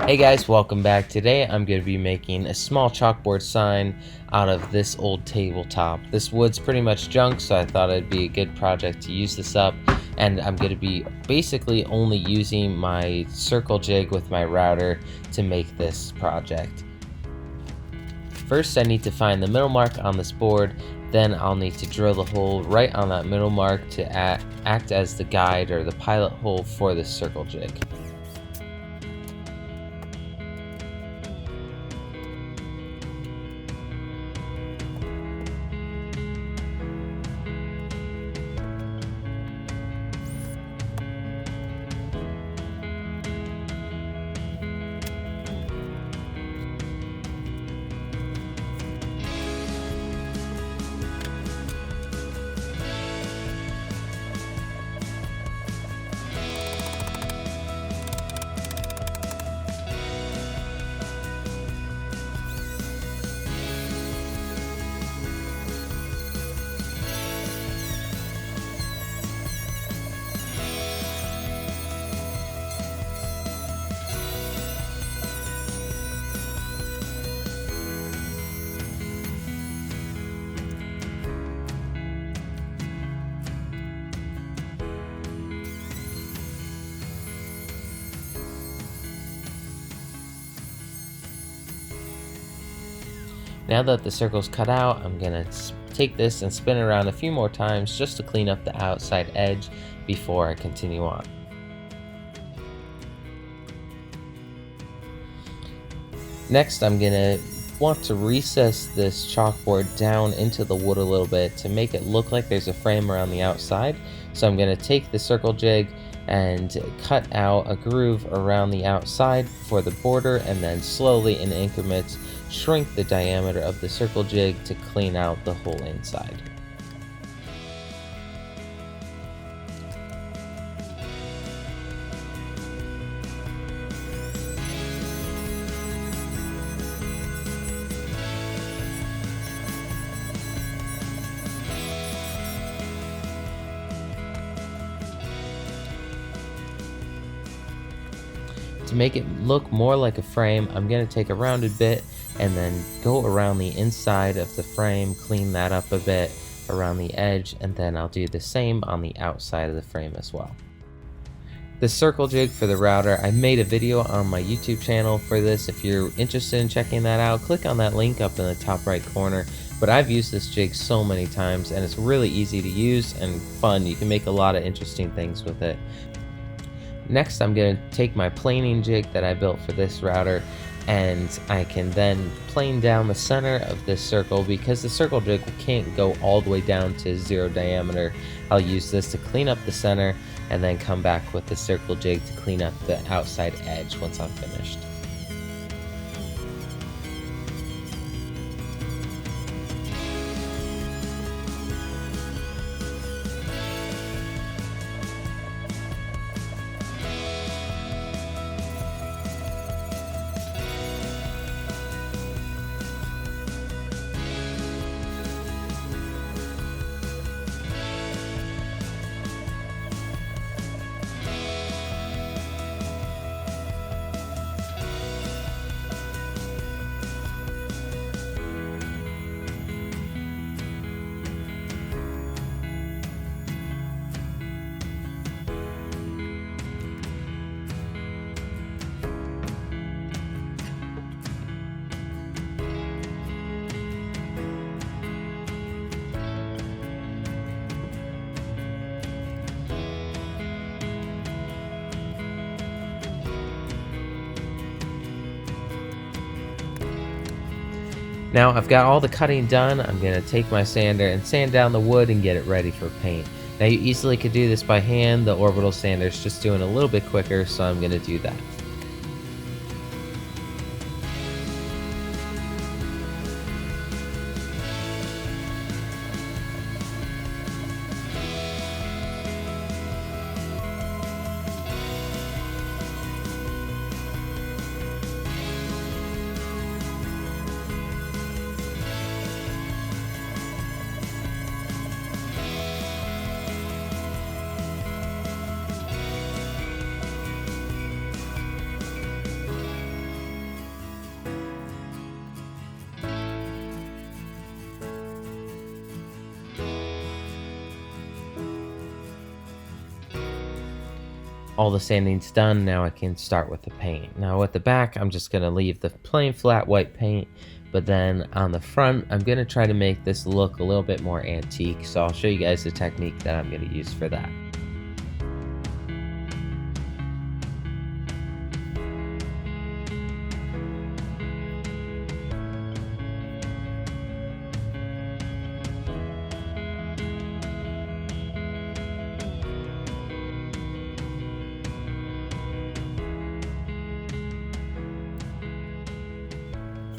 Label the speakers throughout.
Speaker 1: Hey guys, welcome back. Today I'm going to be making a small chalkboard sign out of this old tabletop. This wood's pretty much junk, so I thought it'd be a good project to use this up. And I'm going to be basically only using my circle jig with my router to make this project. First I need to find the middle mark on this board, then I'll need to drill the hole right on that middle mark to act as the guide or the pilot hole for this circle jig. Now that the circle's cut out, I'm gonna take this and spin it around a few more times just to clean up the outside edge before I continue on. Next, I'm gonna want to recess this chalkboard down into the wood a little bit to make it look like there's a frame around the outside. So I'm gonna take the circle jig and cut out a groove around the outside for the border, and then slowly in increments shrink the diameter of the circle jig to clean out the whole inside. To make it look more like a frame, I'm going to take a rounded bit and then go around the inside of the frame, clean that up a bit around the edge, and then I'll do the same on the outside of the frame as well. The circle jig for the router, I made a video on my YouTube channel for this. If you're interested in checking that out, click on that link up in the top right corner. But I've used this jig so many times and it's really easy to use and fun. You can make a lot of interesting things with it. Next, I'm going to take my planing jig that I built for this router, and I can then plane down the center of this circle. Because the circle jig can't go all the way down to 0 diameter, I'll use this to clean up the center and then come back with the circle jig to clean up the outside edge once I'm finished. Now I've got all the cutting done. I'm going to take my sander and sand down the wood and get it ready for paint. Now you easily could do this by hand. The orbital sander is just doing a little bit quicker, so I'm going to do that. All the sanding's done, now I can start with the paint. Now at the back, I'm just gonna leave the plain flat white paint, but then on the front, I'm gonna try to make this look a little bit more antique, so I'll show you guys the technique that I'm gonna use for that.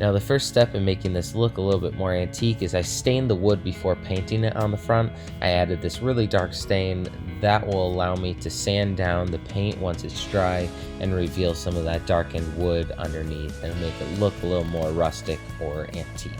Speaker 1: Now the first step in making this look a little bit more antique is I stained the wood before painting it on the front. I added this really dark stain that will allow me to sand down the paint once it's dry and reveal some of that darkened wood underneath and make it look a little more rustic or antique.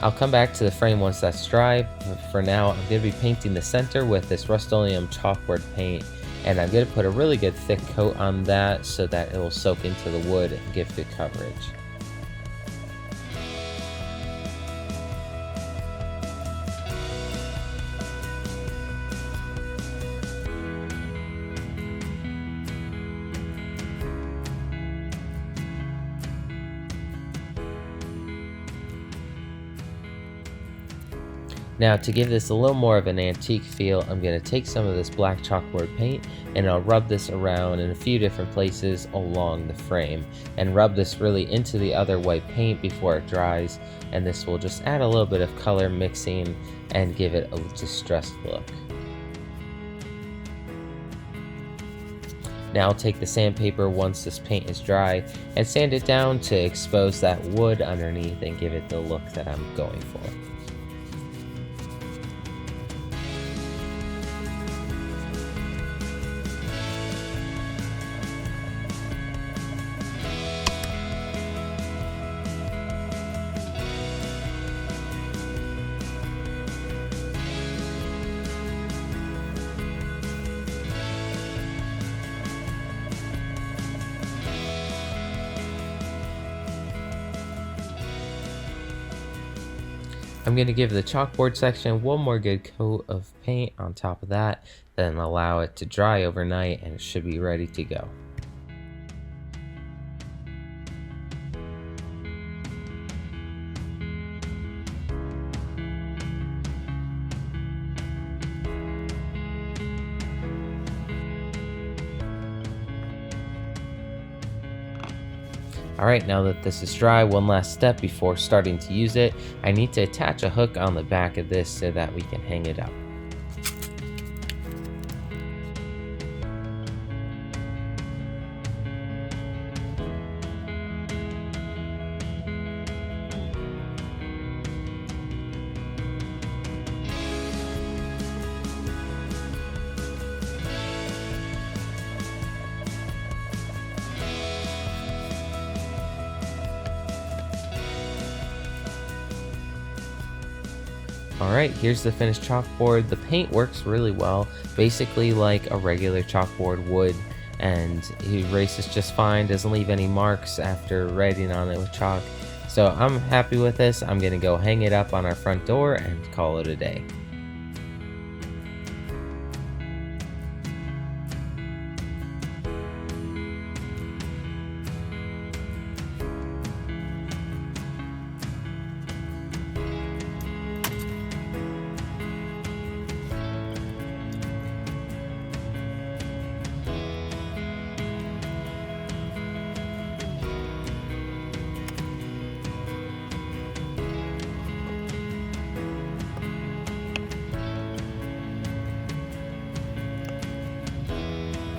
Speaker 1: I'll come back to the frame once that's dry. For now, I'm going to be painting the center with this Rust-Oleum chalkboard paint, and I'm going to put a really good thick coat on that so that it will soak into the wood and give good coverage. Now to give this a little more of an antique feel, I'm going to take some of this black chalkboard paint and I'll rub this around in a few different places along the frame and rub this really into the other white paint before it dries, and this will just add a little bit of color mixing and give it a distressed look. Now I'll take the sandpaper once this paint is dry and sand it down to expose that wood underneath and give it the look that I'm going for. I'm going to give the chalkboard section one more good coat of paint on top of that, then allow it to dry overnight and it should be ready to go. Alright, now that this is dry, one last step before starting to use it. I need to attach a hook on the back of this so that we can hang it up. Alright, here's the finished chalkboard. The paint works really well, basically like a regular chalkboard would, and it erases just fine, doesn't leave any marks after writing on it with chalk. So I'm happy with this. I'm going to go hang it up on our front door and call it a day.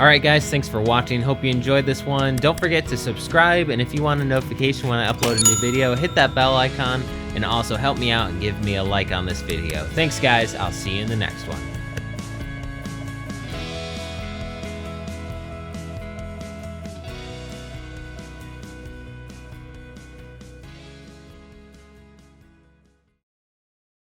Speaker 1: Alright guys, thanks for watching. Hope you enjoyed this one. Don't forget to subscribe, and if you want a notification when I upload a new video, hit that bell icon, and also help me out and give me a like on this video. Thanks guys, I'll see you in the next one.